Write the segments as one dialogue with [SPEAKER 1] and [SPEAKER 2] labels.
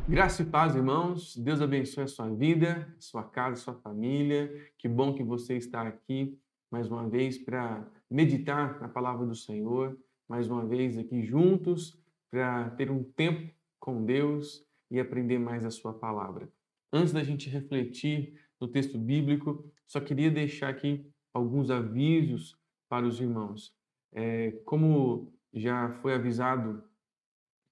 [SPEAKER 1] Graça e paz, irmãos. Deus abençoe a sua vida, a sua casa, a sua família. Que bom que você está aqui mais uma vez para meditar na palavra do Senhor, mais uma vez aqui juntos para ter um tempo com Deus e aprender mais a sua palavra. Antes da gente refletir no texto bíblico, só queria deixar aqui alguns avisos para os irmãos. Como já foi avisado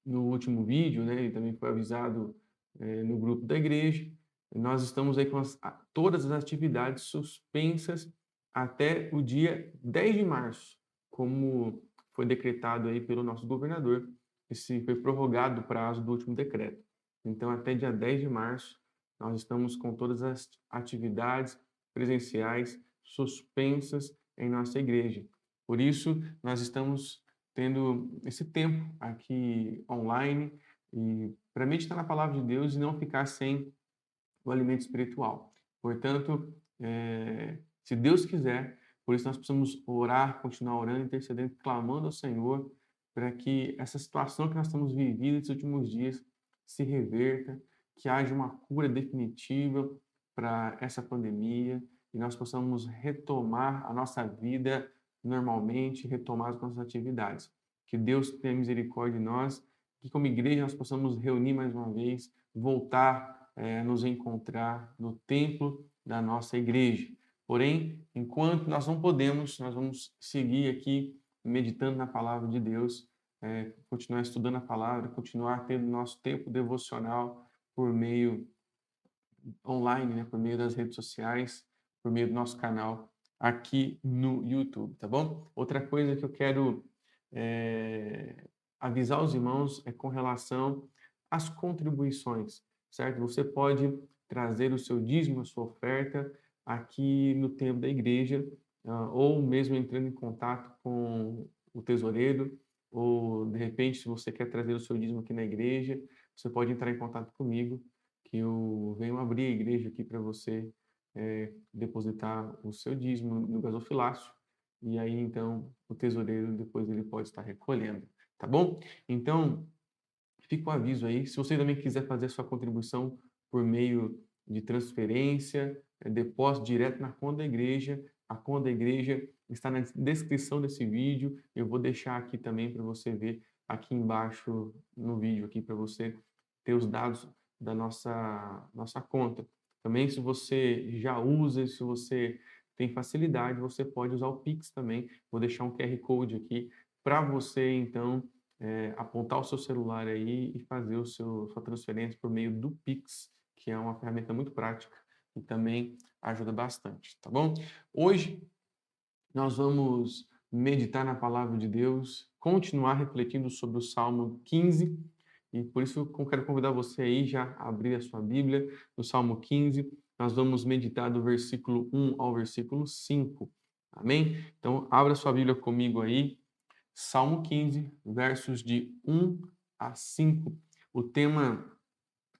[SPEAKER 1] no último vídeo, né, e também foi avisado no grupo da igreja, nós estamos aí com todas as atividades suspensas até o dia 10 de março, como foi decretado aí pelo nosso governador. Esse foi prorrogado o prazo do último decreto. Então, até dia 10 de março, nós estamos com todas as atividades presenciais suspensas em nossa igreja. Por isso, nós estamos tendo esse tempo aqui online e para meditar na palavra de Deus e não ficar sem o alimento espiritual. Portanto, se Deus quiser, por isso nós precisamos orar, continuar orando, intercedendo, clamando ao Senhor para que essa situação que nós estamos vivendo esses últimos dias se reverta, que haja uma cura definitiva para essa pandemia e nós possamos retomar a nossa vida normalmente, retomar as nossas atividades. Que Deus tenha misericórdia de nós, que como igreja nós possamos reunir mais uma vez, voltar nos encontrar no templo da nossa igreja. Porém, enquanto nós não podemos, nós vamos seguir aqui meditando na palavra de Deus, continuar estudando a palavra, continuar tendo nosso tempo devocional por meio online, né, por meio das redes sociais, por meio do nosso canal aqui no YouTube, tá bom? Outra coisa que eu quero avisar os irmãos é com relação às contribuições, certo? Você pode trazer o seu dízimo, a sua oferta aqui no templo da igreja, ou mesmo entrando em contato com o tesoureiro, ou de repente, se você quer trazer o seu dízimo aqui na igreja, você pode entrar em contato comigo, que eu venho abrir a igreja aqui para você depositar o seu dízimo no gasofilácio, e aí então o tesoureiro depois ele pode estar recolhendo, tá bom? Então, fica o aviso aí. Se você também quiser fazer a sua contribuição por meio de transferência, depósito direto na conta da igreja, a conta da igreja está na descrição desse vídeo. Eu vou deixar aqui também para você ver aqui embaixo no vídeo aqui para você ter os dados da nossa conta. Também se você já usa, se você tem facilidade, você pode usar o Pix também. Vou deixar um QR Code aqui para você então apontar o seu celular aí e fazer sua transferência por meio do Pix, que é uma ferramenta muito prática e também ajuda bastante, tá bom? Hoje nós vamos meditar na palavra de Deus, continuar refletindo sobre o Salmo 15, e por isso eu quero convidar você aí já a abrir a sua Bíblia no Salmo 15. Nós vamos meditar do versículo 1 ao versículo 5. Amém? Então, abra sua Bíblia comigo aí. Salmo 15, versos de 1 a 5. O tema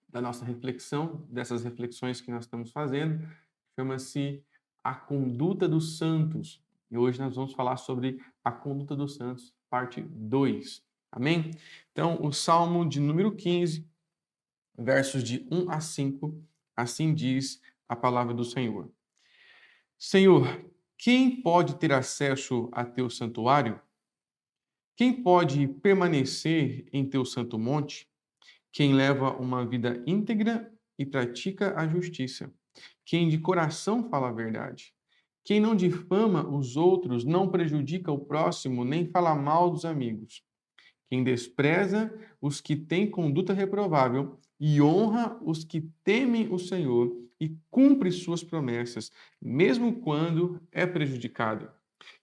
[SPEAKER 1] da nossa reflexão, dessas reflexões que nós estamos fazendo, chama-se A Conduta dos Santos. E hoje nós vamos falar sobre a conduta dos santos, parte 2. Amém? Então, o Salmo de número 15, versos de 1 a 5, assim diz a palavra do Senhor. Senhor, quem pode ter acesso a teu santuário? Quem pode permanecer em teu santo monte? Quem leva uma vida íntegra e pratica a justiça. Quem de coração fala a verdade. Quem não difama os outros, não prejudica o próximo, nem fala mal dos amigos. Quem despreza os que têm conduta reprovável e honra os que temem o Senhor e cumpre suas promessas, mesmo quando é prejudicado.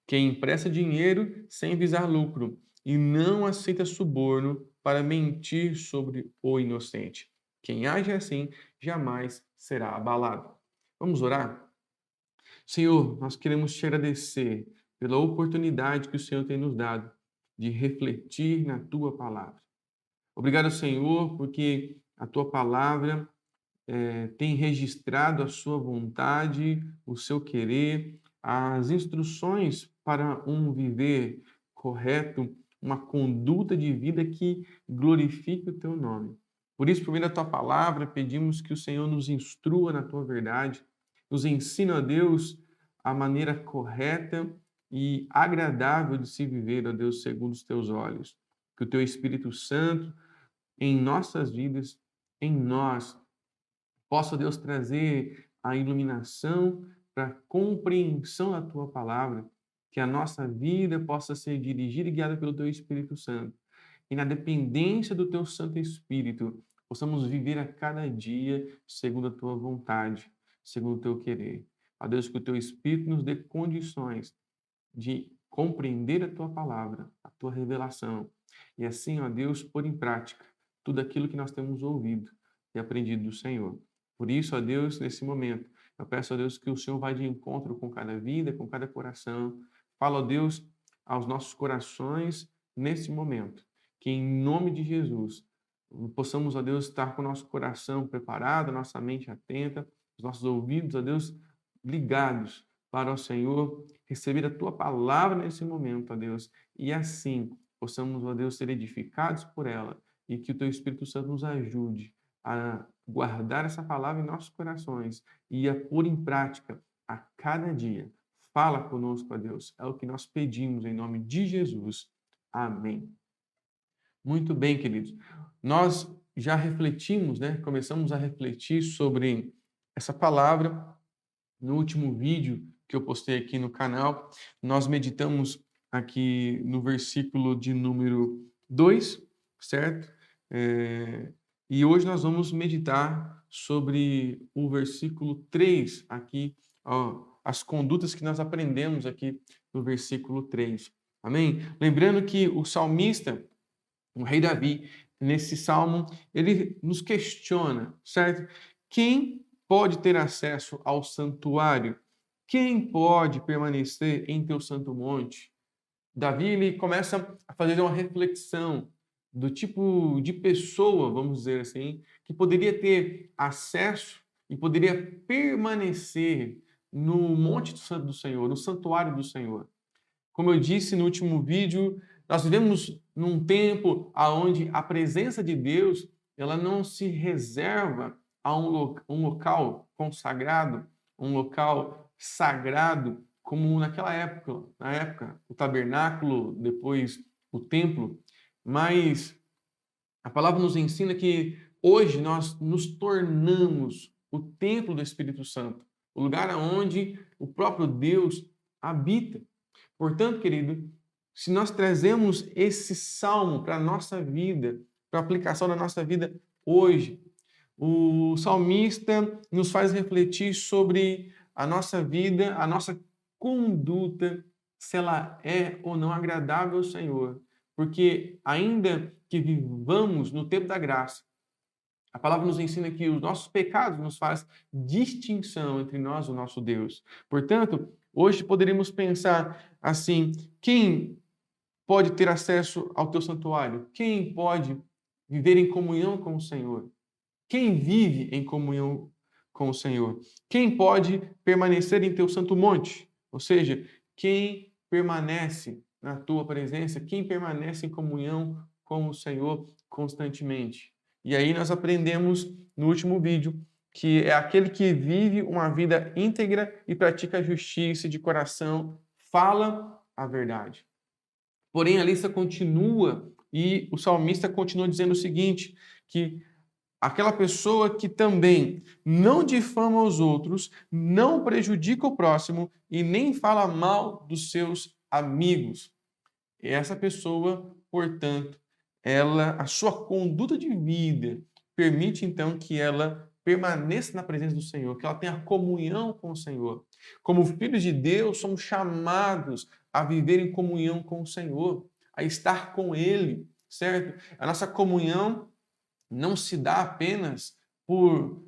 [SPEAKER 1] Quem empresta dinheiro sem visar lucro e não aceita suborno para mentir sobre o inocente. Quem age assim jamais será abalado. Vamos orar? Senhor, nós queremos te agradecer pela oportunidade que o Senhor tem nos dado de refletir na tua palavra. Obrigado, Senhor, porque a tua palavra tem registrado a sua vontade, o seu querer, as instruções para um viver correto, uma conduta de vida que glorifique o teu nome. Por isso, por meio da tua palavra, pedimos que o Senhor nos instrua na tua verdade, nos ensina, ó Deus, a maneira correta e agradável de se viver, ó Deus, segundo os teus olhos. Que o teu Espírito Santo, em nossas vidas, em nós, possa, Deus, trazer a iluminação para a compreensão da tua palavra, que a nossa vida possa ser dirigida e guiada pelo teu Espírito Santo. E na dependência do teu Santo Espírito, possamos viver a cada dia segundo a tua vontade, segundo o teu querer. Ó Deus, que o teu Espírito nos dê condições de compreender a tua palavra, a tua revelação. E assim, ó Deus, pôr em prática tudo aquilo que nós temos ouvido e aprendido do Senhor. Por isso, ó Deus, nesse momento, eu peço a Deus que o Senhor vá de encontro com cada vida, com cada coração. Fala, ó Deus, aos nossos corações nesse momento. Que em nome de Jesus possamos, ó Deus, estar com o nosso coração preparado, a nossa mente atenta, os nossos ouvidos, ó Deus, ligados para o Senhor, receber a tua palavra nesse momento, ó Deus, e assim possamos, ó Deus, ser edificados por ela e que o teu Espírito Santo nos ajude a guardar essa palavra em nossos corações e a pôr em prática a cada dia. Fala conosco, ó Deus, é o que nós pedimos em nome de Jesus. Amém. Muito bem, queridos. Nós já refletimos, né? Começamos a refletir sobre essa palavra no último vídeo que eu postei aqui no canal. Nós meditamos aqui no versículo de número 2, certo? E hoje nós vamos meditar sobre o versículo 3 aqui, ó, as condutas que nós aprendemos aqui no versículo 3. Amém? Lembrando que o salmista, o rei Davi, nesse salmo, ele nos questiona, certo? Quem pode ter acesso ao santuário? Quem pode permanecer em teu santo monte? Davi, ele começa a fazer uma reflexão do tipo de pessoa, vamos dizer assim, que poderia ter acesso e poderia permanecer no monte do Senhor, no santuário do Senhor. Como eu disse no último vídeo, nós vivemos num tempo onde a presença de Deus ela não se reserva a um local consagrado, um local sagrado, como naquela época, o tabernáculo, depois o templo, mas a palavra nos ensina que hoje nós nos tornamos o templo do Espírito Santo, o lugar onde o próprio Deus habita. Portanto, querido, se nós trazemos esse salmo para a nossa vida, para a aplicação da nossa vida hoje, o salmista nos faz refletir sobre a nossa vida, a nossa conduta, se ela é ou não agradável ao Senhor. Porque ainda que vivamos no tempo da graça, a palavra nos ensina que os nossos pecados nos faz distinção entre nós e o nosso Deus. Portanto, hoje poderíamos pensar assim: quem pode ter acesso ao teu santuário? Quem pode viver em comunhão com o Senhor? Quem vive em comunhão com o Senhor? Quem pode permanecer em teu santo monte? Ou seja, quem permanece na tua presença? Quem permanece em comunhão com o Senhor constantemente? E aí nós aprendemos no último vídeo que é aquele que vive uma vida íntegra e pratica a justiça de coração, fala a verdade. Porém, a lista continua e o salmista continua dizendo o seguinte, que aquela pessoa que também não difama os outros, não prejudica o próximo e nem fala mal dos seus amigos. Essa pessoa, portanto, a sua conduta de vida permite então que ela permaneça na presença do Senhor, que ela tenha comunhão com o Senhor. Como filhos de Deus, somos chamados a viver em comunhão com o Senhor, a estar com Ele, certo? A nossa comunhão não se dá apenas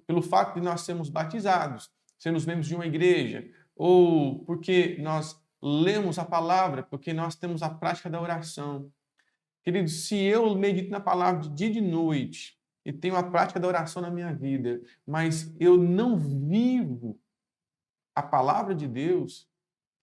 [SPEAKER 1] pelo fato de nós sermos batizados, sermos membros de uma igreja, ou porque nós lemos a palavra, porque nós temos a prática da oração. Queridos, se eu medito na palavra de dia e de noite e tenho a prática da oração na minha vida, mas eu não vivo a palavra de Deus,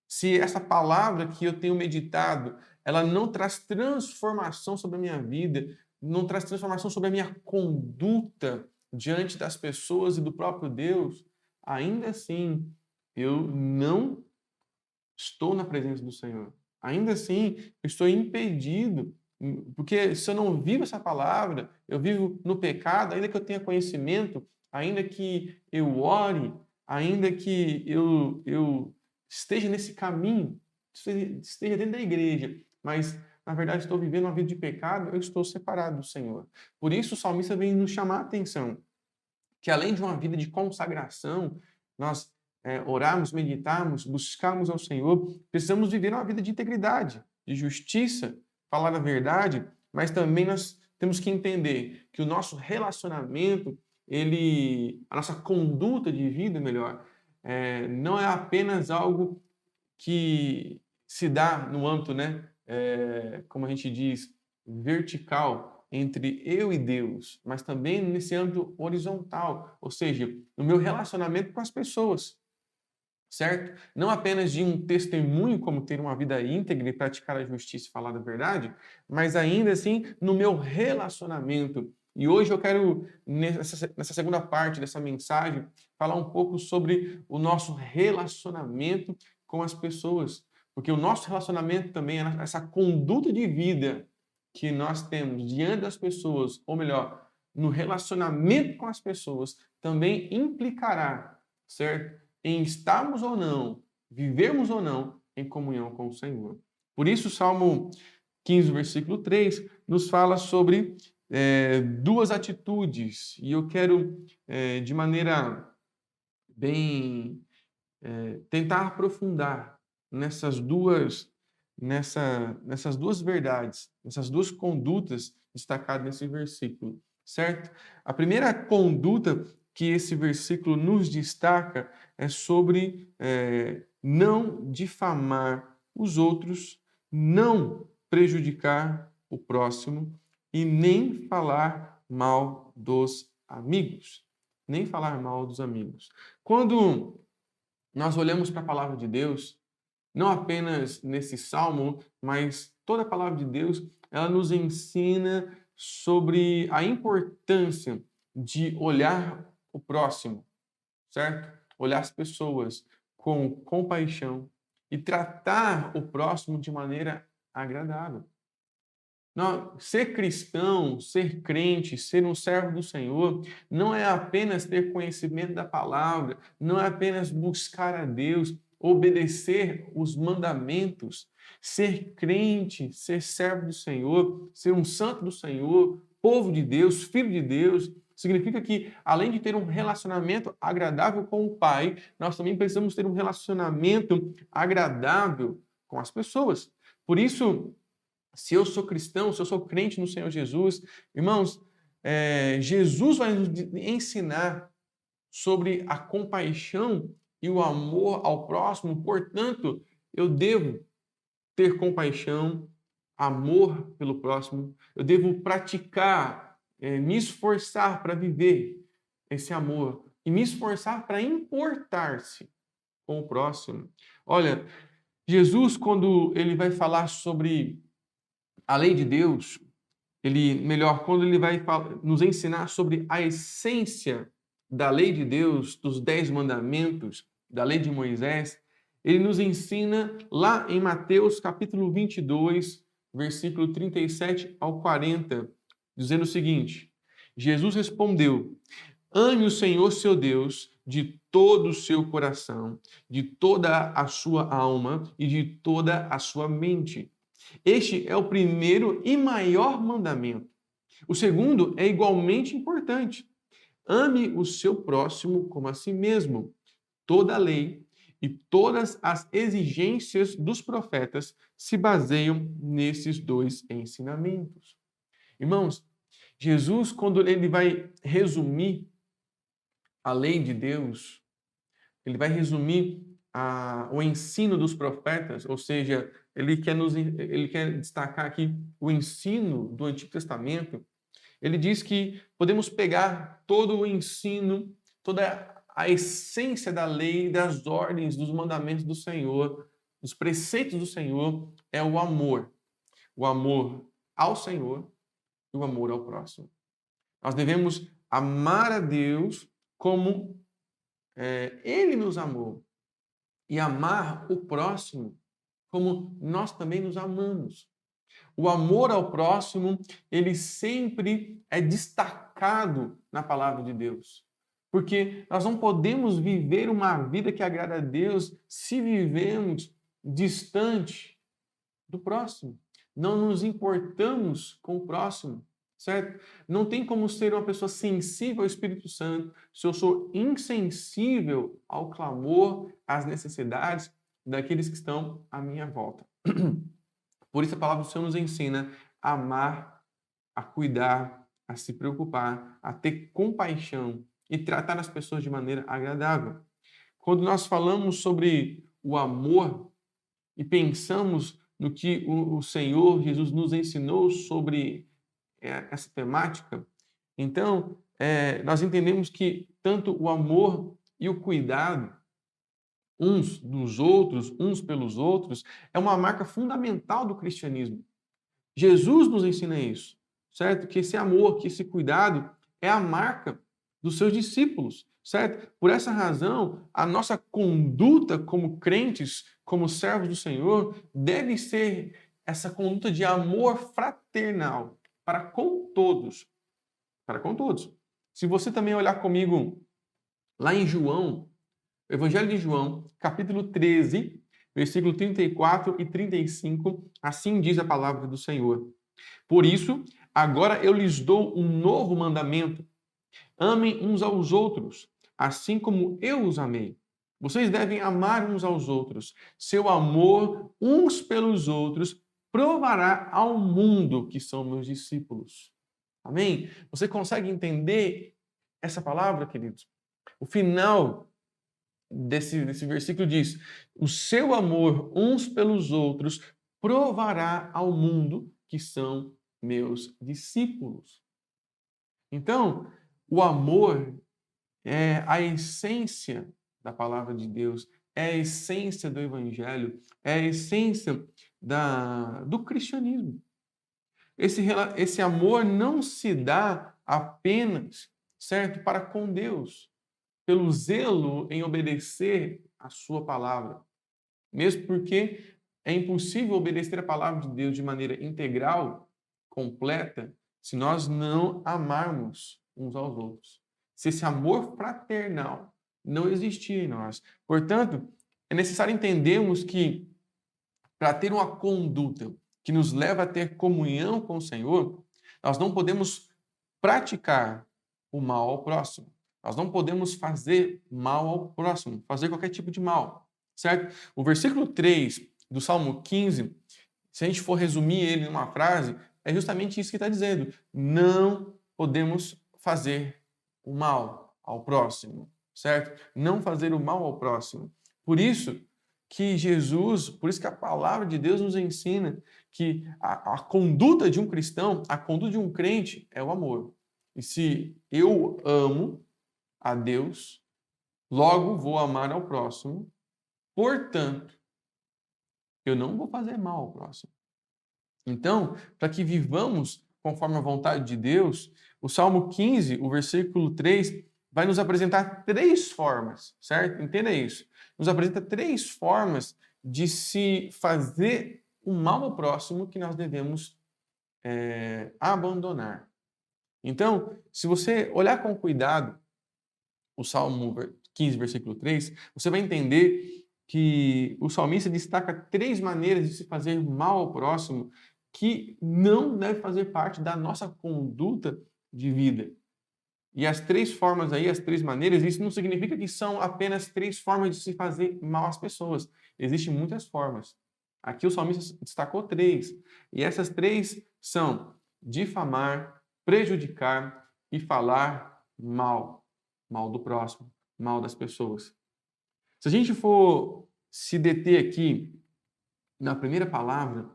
[SPEAKER 1] se essa palavra que eu tenho meditado, ela não traz transformação sobre a minha vida, não traz transformação sobre a minha conduta diante das pessoas e do próprio Deus, ainda assim eu não estou na presença do Senhor. Ainda assim, eu estou impedido, porque se eu não vivo essa palavra, eu vivo no pecado, ainda que eu tenha conhecimento, ainda que eu ore, ainda que eu esteja nesse caminho, esteja dentro da igreja, mas na verdade estou vivendo uma vida de pecado, eu estou separado do Senhor. Por isso o salmista vem nos chamar a atenção que além de uma vida de consagração, nós orarmos, meditarmos, buscarmos ao Senhor, precisamos viver uma vida de integridade, de justiça, falar a verdade, mas também nós temos que entender que o nosso relacionamento, a nossa conduta de vida, melhor, não é apenas algo que se dá no âmbito, né, como a gente diz, vertical entre eu e Deus, mas também nesse âmbito horizontal, ou seja, no meu relacionamento com as pessoas, certo? Não apenas de um testemunho, como ter uma vida íntegra e praticar a justiça e falar a verdade, mas ainda assim no meu relacionamento. E hoje eu quero, nessa segunda parte dessa mensagem, falar um pouco sobre o nosso relacionamento com as pessoas. Porque o nosso relacionamento também, essa conduta de vida que nós temos diante das pessoas, ou melhor, no relacionamento com as pessoas, também implicará, certo? Em estarmos ou não, vivermos ou não em comunhão com o Senhor. Por isso, o Salmo 15, versículo 3, nos fala sobre duas atitudes, e eu quero, de maneira bem, tentar aprofundar nessas duas verdades, nessas duas condutas destacadas nesse versículo, certo? A primeira conduta que esse versículo nos destaca é sobre não difamar os outros, não prejudicar o próximo e nem falar mal dos amigos. Nem falar mal dos amigos. Quando nós olhamos para a palavra de Deus, não apenas nesse salmo, mas toda a palavra de Deus, ela nos ensina sobre a importância de olhar o próximo, certo? Olhar as pessoas com compaixão e tratar o próximo de maneira agradável. Não, ser cristão, ser crente, ser um servo do Senhor, não é apenas ter conhecimento da palavra, não é apenas buscar a Deus, obedecer os mandamentos. Ser crente, ser servo do Senhor, ser um santo do Senhor, povo de Deus, filho de Deus, significa que, além de ter um relacionamento agradável com o Pai, nós também precisamos ter um relacionamento agradável com as pessoas. Por isso, se eu sou cristão, se eu sou crente no Senhor Jesus, irmãos, Jesus vai nos ensinar sobre a compaixão e o amor ao próximo. Portanto, eu devo ter compaixão, amor pelo próximo. Eu devo praticar, me esforçar para viver esse amor e me esforçar para importar-se com o próximo. Olha, Jesus, quando ele vai falar sobre a lei de Deus, quando ele vai nos ensinar sobre a essência da lei de Deus, dos 10 mandamentos, da lei de Moisés, ele nos ensina lá em Mateus capítulo 22, versículo 37 ao 40, dizendo o seguinte: Jesus respondeu: ame o Senhor seu Deus de todo o seu coração, de toda a sua alma e de toda a sua mente. Este é o primeiro e maior mandamento. O segundo é igualmente importante. Ame o seu próximo como a si mesmo. Toda a lei e todas as exigências dos profetas se baseiam nesses dois ensinamentos. Irmãos, Jesus, quando ele vai resumir a lei de Deus, ele vai resumir o ensino dos profetas, ou seja, ele quer destacar aqui o ensino do Antigo Testamento. Ele diz que podemos pegar todo o ensino, toda a essência da lei, das ordens, dos mandamentos do Senhor, dos preceitos do Senhor, é o amor. O amor ao Senhor, e o amor ao próximo. Nós devemos amar a Deus como Ele nos amou e amar o próximo como nós também nos amamos. O amor ao próximo, ele sempre é destacado na palavra de Deus. Porque nós não podemos viver uma vida que agrada a Deus se vivemos distante do próximo. Não nos importamos com o próximo, certo? Não tem como ser uma pessoa sensível ao Espírito Santo se eu sou insensível ao clamor, às necessidades daqueles que estão à minha volta. Por isso a palavra do Senhor nos ensina a amar, a cuidar, a se preocupar, a ter compaixão e tratar as pessoas de maneira agradável. Quando nós falamos sobre o amor e pensamos no que o Senhor Jesus nos ensinou sobre essa temática, então nós entendemos que tanto o amor e o cuidado uns dos outros, uns pelos outros, é uma marca fundamental do cristianismo. Jesus nos ensina isso, certo? Que esse amor, que esse cuidado é a marca dos seus discípulos, certo? Por essa razão, a nossa conduta como crentes, como servos do Senhor, deve ser essa conduta de amor fraternal para com todos, para com todos. Se você também olhar comigo lá em João, Evangelho de João, capítulo 13, versículo 34 e 35, assim diz a palavra do Senhor. Por isso, agora eu lhes dou um novo mandamento. Amem uns aos outros, assim como eu os amei. Vocês devem amar uns aos outros. Seu amor uns pelos outros provará ao mundo que são meus discípulos. Amém? Você consegue entender essa palavra, queridos? O final desse versículo diz: o seu amor uns pelos outros provará ao mundo que são meus discípulos. Então, o amor é a essência da palavra de Deus, é a essência do evangelho, é a essência do cristianismo. Esse amor não se dá apenas, certo, para com Deus, pelo zelo em obedecer a sua palavra. Mesmo porque é impossível obedecer a palavra de Deus de maneira integral, completa, se nós não amarmos uns aos outros. Se esse amor fraternal não existir em nós. Portanto, é necessário entendermos que para ter uma conduta que nos leva a ter comunhão com o Senhor, nós não podemos praticar o mal ao próximo. Nós não podemos fazer mal ao próximo, fazer qualquer tipo de mal, certo? O versículo 3 do Salmo 15, se a gente for resumir ele numa frase, é justamente isso que está dizendo. Não podemos fazer o mal ao próximo, certo? Não fazer o mal ao próximo. Por isso que Jesus, por isso que a palavra de Deus nos ensina que a conduta de um cristão, a conduta de um crente é o amor. E se eu amo a Deus, logo vou amar ao próximo, portanto, eu não vou fazer mal ao próximo. Então, para que vivamos conforme a vontade de Deus, o Salmo 15, o versículo 3, vai nos apresentar três formas, certo? Entenda isso. Nos apresenta três formas de se fazer o mal ao próximo que nós devemos abandonar. Então, se você olhar com cuidado o Salmo 15, versículo 3, você vai entender que o salmista destaca três maneiras de se fazer mal ao próximo que não deve fazer parte da nossa conduta de vida. E as três formas aí, as três maneiras, isso não significa que são apenas três formas de se fazer mal às pessoas. Existem muitas formas. Aqui o salmista destacou três. E essas três são difamar, prejudicar e falar mal. Mal do próximo, mal das pessoas. Se a gente for se deter aqui na primeira palavra,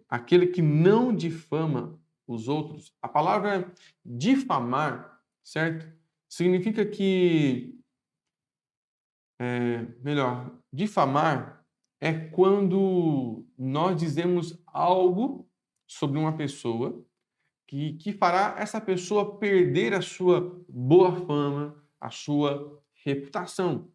[SPEAKER 1] aquele que não difama os outros, a palavra difamar, certo? Significa que, difamar é quando nós dizemos algo sobre uma pessoa que fará essa pessoa perder a sua boa fama, a sua reputação.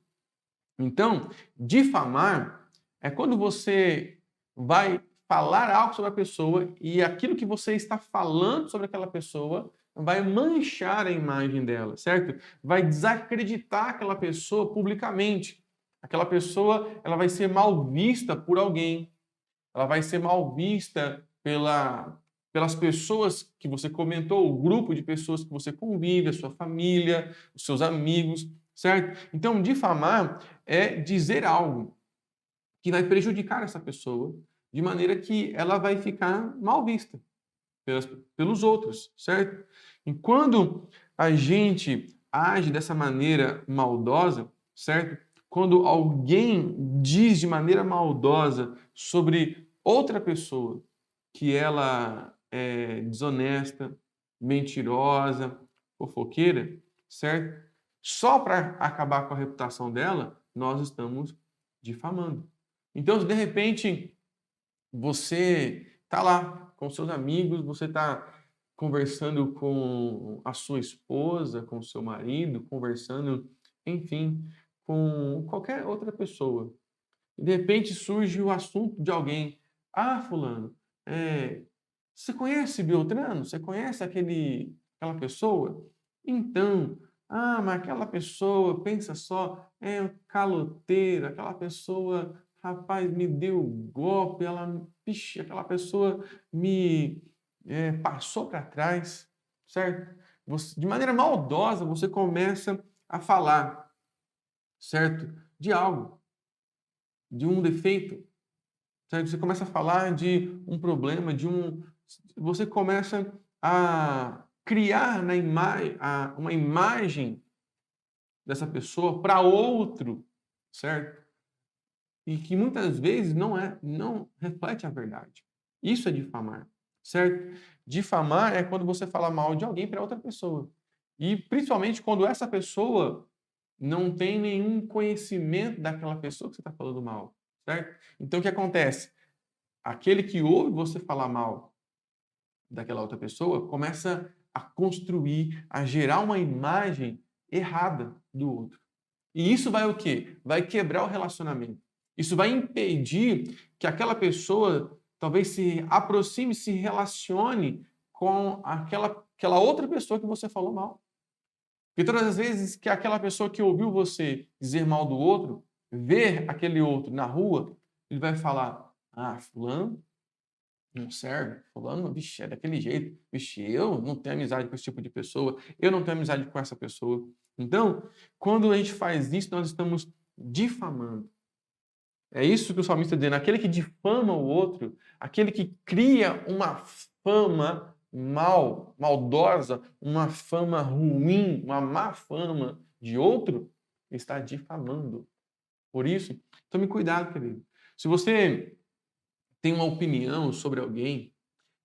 [SPEAKER 1] Então, difamar é quando você vai falar algo sobre a pessoa e aquilo que você está falando sobre aquela pessoa vai manchar a imagem dela, certo? Vai desacreditar aquela pessoa publicamente. Aquela pessoa, ela vai ser mal vista por alguém, ela vai ser mal vista pelas pessoas que você comentou, o grupo de pessoas que você convive, a sua família, os seus amigos, certo? Então, difamar é dizer algo que vai prejudicar essa pessoa, de maneira que ela vai ficar mal vista pelos outros, certo? E quando a gente age dessa maneira maldosa, certo? Quando alguém diz de maneira maldosa sobre outra pessoa que ela é desonesta, mentirosa, fofoqueira, certo? Só para acabar com a reputação dela, nós estamos difamando. Então, se de repente você está lá com seus amigos, você está conversando com a sua esposa, com o seu marido, conversando, enfim, com qualquer outra pessoa. E de repente surge o assunto de alguém. Ah, fulano, você conhece Beltrano? Você conhece aquela pessoa? Então, mas aquela pessoa, pensa só, é caloteira, aquela pessoa, rapaz, me deu golpe, vixe, aquela pessoa me passou para trás, certo? De maneira maldosa, você começa a falar, certo? De algo, de um defeito, certo? Você começa a falar de um problema, você começa a criar uma imagem dessa pessoa para outro, certo? E que muitas vezes não reflete a verdade. Isso é difamar, certo? Difamar é quando você fala mal de alguém para outra pessoa. E principalmente quando essa pessoa não tem nenhum conhecimento daquela pessoa que você está falando mal, certo? Então o que acontece? Aquele que ouve você falar mal daquela outra pessoa começa a construir, a gerar uma imagem errada do outro. E isso vai o quê? Vai quebrar o relacionamento. Isso vai impedir que aquela pessoa talvez se aproxime, se relacione com aquela outra pessoa que você falou mal. Porque todas as vezes que aquela pessoa que ouviu você dizer mal do outro, ver aquele outro na rua, ele vai falar: ah, fulano não serve, fulano, vixe, é daquele jeito, vixe, eu não tenho amizade com esse tipo de pessoa, eu não tenho amizade com essa pessoa. Então, quando a gente faz isso, nós estamos difamando. É isso que o salmista está dizendo, aquele que difama o outro, aquele que cria uma fama maldosa, uma fama ruim, uma má fama de outro, está difamando. Por isso, tome cuidado, querido. Se você tem uma opinião sobre alguém,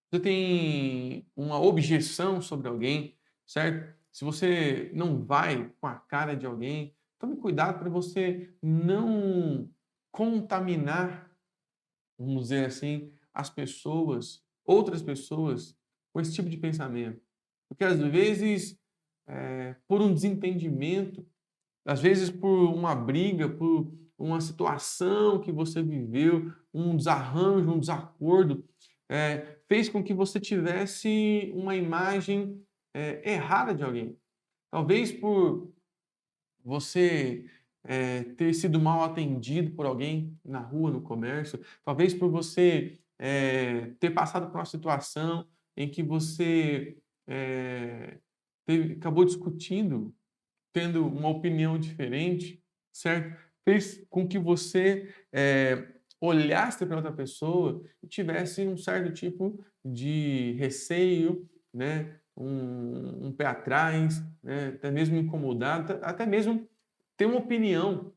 [SPEAKER 1] você tem uma objeção sobre alguém, certo? Se você não vai com a cara de alguém, tome cuidado para você não contaminar, vamos dizer assim, as pessoas, outras pessoas, com esse tipo de pensamento. Porque às vezes, por um desentendimento, às vezes por uma briga, por uma situação que você viveu, um desarranjo, um desacordo, fez com que você tivesse uma imagem errada de alguém. Talvez por você ter sido mal atendido por alguém na rua, no comércio, talvez por você ter passado por uma situação em que você acabou discutindo, tendo uma opinião diferente, certo? Fez com que você olhasse para outra pessoa e tivesse um certo tipo de receio, né? Um pé atrás, né? Até mesmo incomodado, até mesmo ter uma opinião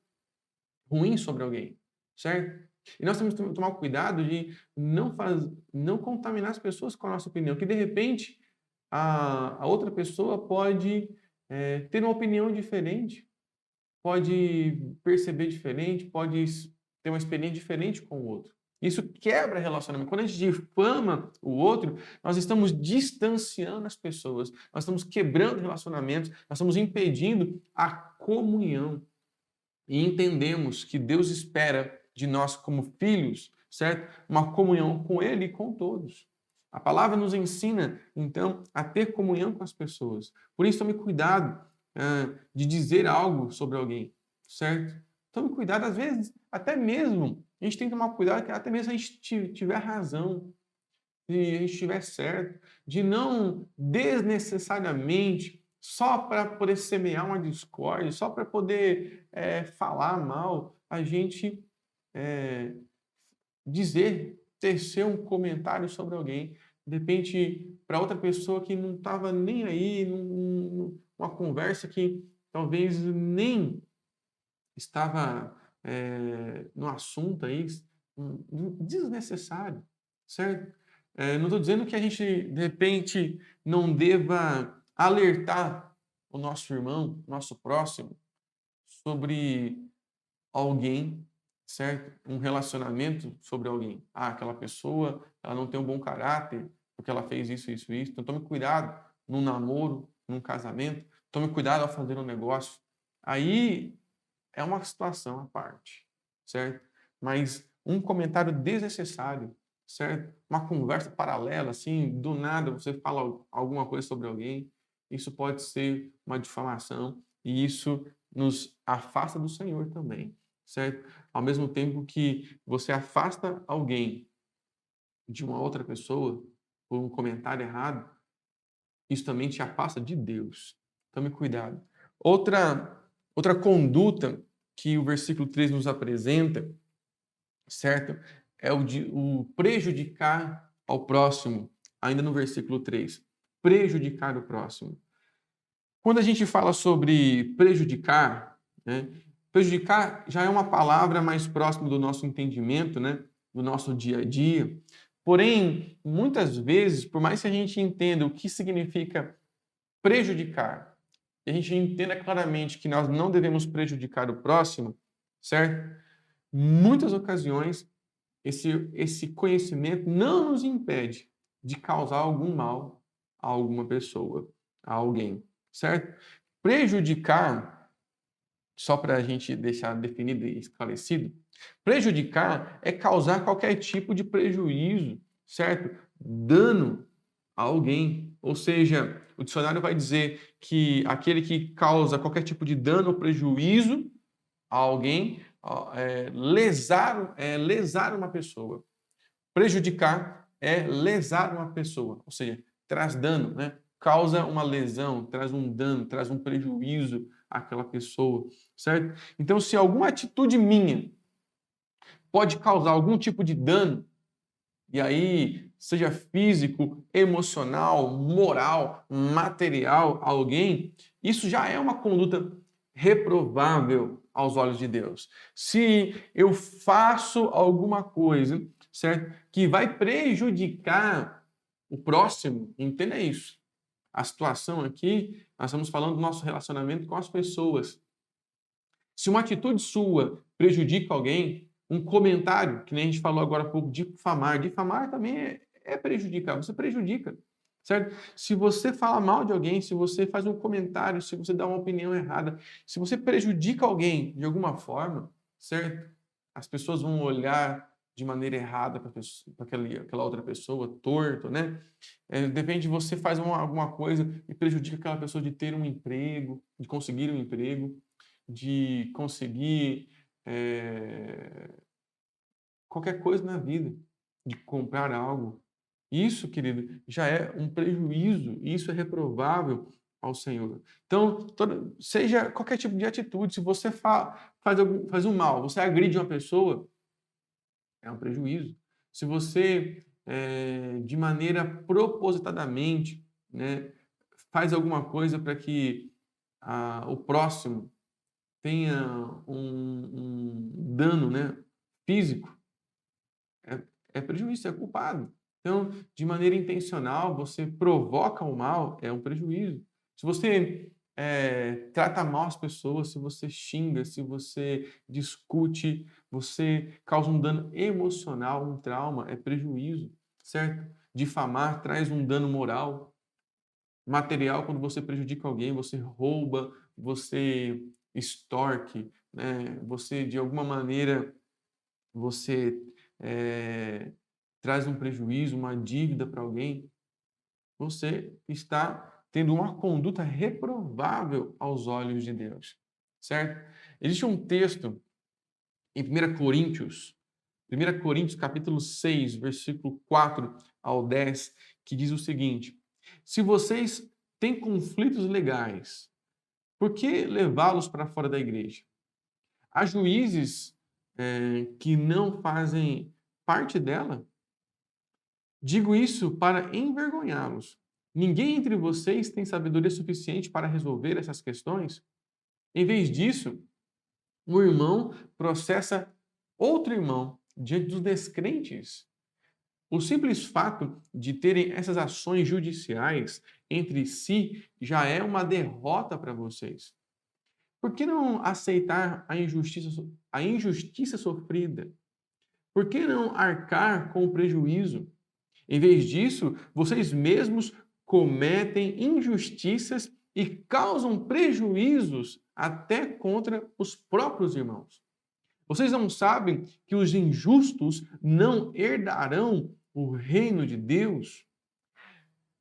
[SPEAKER 1] ruim sobre alguém, certo? E nós temos que tomar cuidado de não contaminar as pessoas com a nossa opinião, que de repente a outra pessoa pode ter uma opinião diferente, pode perceber diferente, pode ter uma experiência diferente com o outro. Isso quebra relacionamento. Quando a gente difama o outro, nós estamos distanciando as pessoas, nós estamos quebrando relacionamentos, nós estamos impedindo a comunhão. E entendemos que Deus espera de nós como filhos, certo? Uma comunhão com Ele e com todos. A palavra nos ensina, então, a ter comunhão com as pessoas. Por isso, tome cuidado de dizer algo sobre alguém, certo? Tome cuidado, às vezes, até mesmo, a gente tem que tomar cuidado que até mesmo a gente tiver razão, se a gente estiver certo, de não desnecessariamente, só para poder semear uma discórdia, só para poder falar mal, a gente eh, dizer, tecer um comentário sobre alguém, de repente, para outra pessoa que não estava nem aí, uma conversa que talvez nem estava no assunto aí, desnecessário, certo? Não estou dizendo que a gente, de repente, não deva alertar o nosso irmão, nosso próximo, sobre alguém, certo? Um relacionamento sobre alguém. Ah, aquela pessoa, ela não tem um bom caráter, porque ela fez isso, isso, isso. Então tome cuidado num namoro, num casamento, tome cuidado ao fazer um negócio. Aí é uma situação à parte, certo? Mas um comentário desnecessário, certo? Uma conversa paralela, assim, do nada você fala alguma coisa sobre alguém, isso pode ser uma difamação e isso nos afasta do Senhor também, certo? Ao mesmo tempo que você afasta alguém de uma outra pessoa por um comentário errado, isso também te afasta de Deus. Tome cuidado. Outra conduta que o versículo 3 nos apresenta, certo? É o prejudicar ao próximo, ainda no versículo 3. Prejudicar o próximo. Quando a gente fala sobre prejudicar, né? Prejudicar já é uma palavra mais próxima do nosso entendimento, né? Do nosso dia a dia. Porém, muitas vezes, por mais que a gente entenda o que significa prejudicar, e a gente entenda claramente que nós não devemos prejudicar o próximo, certo? Muitas ocasiões, esse conhecimento não nos impede de causar algum mal a alguma pessoa, a alguém, certo? Prejudicar, só para a gente deixar definido e esclarecido, prejudicar é causar qualquer tipo de prejuízo, certo? Dano a alguém. Ou seja, o dicionário vai dizer que aquele que causa qualquer tipo de dano ou prejuízo a alguém, lesar uma pessoa. Prejudicar é lesar uma pessoa, ou seja, traz dano, né? Causa uma lesão, traz um dano, traz um prejuízo àquela pessoa, certo? Então, se alguma atitude minha pode causar algum tipo de dano, e aí, seja físico, emocional, moral, material a alguém, isso já é uma conduta reprovável aos olhos de Deus. Se eu faço alguma coisa, certo, que vai prejudicar o próximo, entenda isso. A situação aqui, nós estamos falando do nosso relacionamento com as pessoas. Se uma atitude sua prejudica alguém, um comentário, que nem a gente falou agora há pouco, difamar também é prejudicar, você prejudica, certo? Se você fala mal de alguém, se você faz um comentário, se você dá uma opinião errada, se você prejudica alguém de alguma forma, certo? As pessoas vão olhar de maneira errada para aquela outra pessoa, torto, né? Depende de você faz alguma coisa e prejudica aquela pessoa de ter um emprego, de conseguir um emprego, de conseguir qualquer coisa na vida, de comprar algo. Isso, querido, já é um prejuízo, e isso é reprovável ao Senhor. Então, seja qualquer tipo de atitude, se você faz um mal, você agride uma pessoa, é um prejuízo. Se você, de maneira propositadamente, né, faz alguma coisa para que o próximo tenha um dano, né, físico, é prejuízo, é culpado. Então, de maneira intencional, você provoca o mal, é um prejuízo. Se você trata mal as pessoas, se você xinga, se você discute, você causa um dano emocional, um trauma, é prejuízo, certo? Difamar traz um dano moral, material quando você prejudica alguém, você rouba, você extorque, né? Você de alguma maneira você traz um prejuízo, uma dívida para alguém, você está tendo uma conduta reprovável aos olhos de Deus, certo? Existe um texto em 1 Coríntios capítulo 6, versículo 4 ao 10, que diz o seguinte: se vocês têm conflitos legais, por que levá-los para fora da igreja? Há juízes que não fazem parte dela. Digo isso para envergonhá-los. Ninguém entre vocês tem sabedoria suficiente para resolver essas questões? Em vez disso, um irmão processa outro irmão diante dos descrentes. O simples fato de terem essas ações judiciais entre si já é uma derrota para vocês. Por que não aceitar a injustiça sofrida? Por que não arcar com o prejuízo? Em vez disso, vocês mesmos cometem injustiças e causam prejuízos até contra os próprios irmãos. Vocês não sabem que os injustos não herdarão o reino de Deus?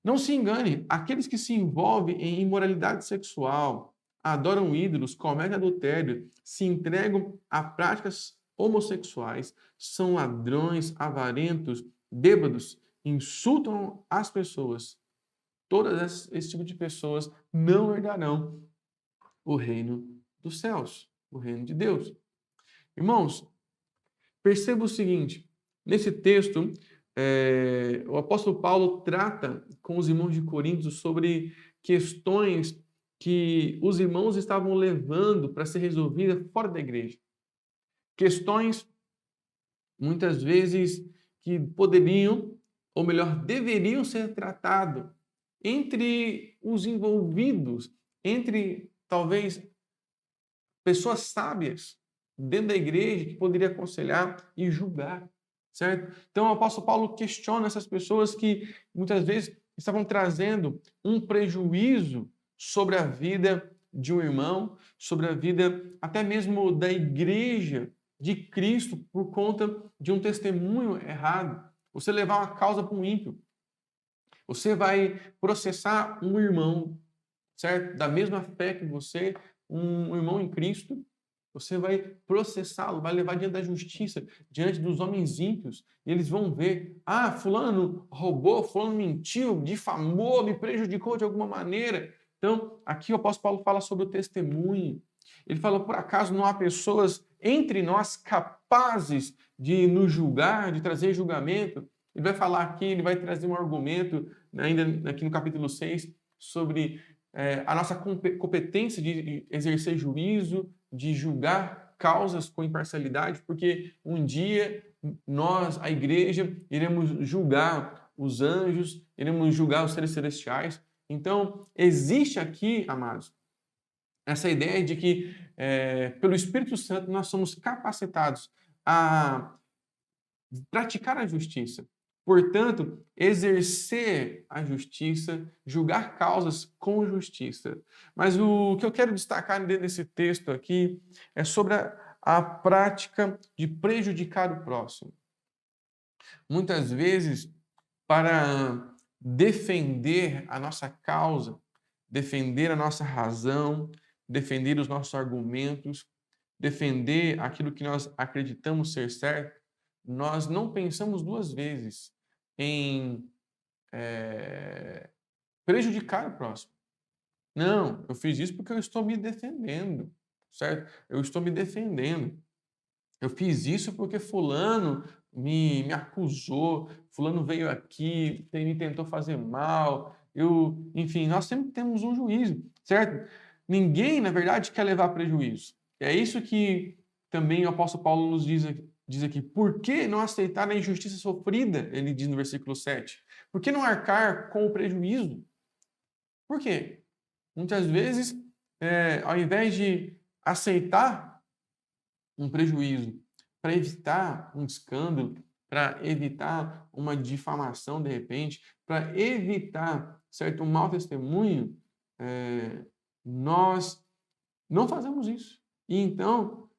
[SPEAKER 1] Não se engane, aqueles que se envolvem em imoralidade sexual, adoram ídolos, cometem adultério, se entregam a práticas homossexuais, são ladrões, avarentos, bêbados, insultam as pessoas. Todas esse tipo de pessoas não herdarão o reino dos céus, o reino de Deus. Irmãos, perceba o seguinte, nesse texto, o apóstolo Paulo trata com os irmãos de Corinto sobre questões que os irmãos estavam levando para ser resolvidas fora da igreja. Questões, muitas vezes, que poderiam, ou melhor, deveriam ser tratadas entre os envolvidos, entre, talvez, pessoas sábias dentro da igreja que poderia aconselhar e julgar, certo? Então o apóstolo Paulo questiona essas pessoas que muitas vezes estavam trazendo um prejuízo sobre a vida de um irmão, sobre a vida até mesmo da igreja de Cristo por conta de um testemunho errado. Você levar uma causa para um ímpio. Você vai processar um irmão, certo? Da mesma fé que você, um irmão em Cristo, você vai processá-lo, vai levar diante da justiça, diante dos homens ímpios, e eles vão ver, fulano roubou, fulano mentiu, difamou, me prejudicou de alguma maneira. Então, aqui o apóstolo Paulo fala sobre o testemunho. Ele fala, por acaso não há pessoas entre nós capazes de nos julgar, de trazer julgamento? Ele vai falar aqui, ele vai trazer um argumento, ainda aqui no capítulo 6, sobre a nossa competência de exercer juízo, de julgar causas com imparcialidade, porque um dia nós, a igreja, iremos julgar os anjos, iremos julgar os seres celestiais. Então, existe aqui, amados, essa ideia de que, pelo Espírito Santo, nós somos capacitados a praticar a justiça. Portanto, exercer a justiça, julgar causas com justiça. Mas o que eu quero destacar dentro desse texto aqui é sobre a prática de prejudicar o próximo. Muitas vezes, para defender a nossa causa, defender a nossa razão, defender os nossos argumentos, defender aquilo que nós acreditamos ser certo, nós não pensamos duas vezes em prejudicar o próximo. Não, eu fiz isso porque eu estou me defendendo, certo? Eu estou me defendendo. Eu fiz isso porque fulano me acusou, fulano veio aqui, me tentou fazer mal. Enfim, nós sempre temos um juízo, certo? Ninguém, na verdade, quer levar prejuízo. É isso que também o apóstolo Paulo nos diz aqui. Por que não aceitar a injustiça sofrida? Ele diz no versículo 7. Por que não arcar com o prejuízo? Por quê? Muitas vezes, ao invés de aceitar um prejuízo para evitar um escândalo, para evitar uma difamação de repente, para evitar certo um mau testemunho, nós não fazemos isso. E então,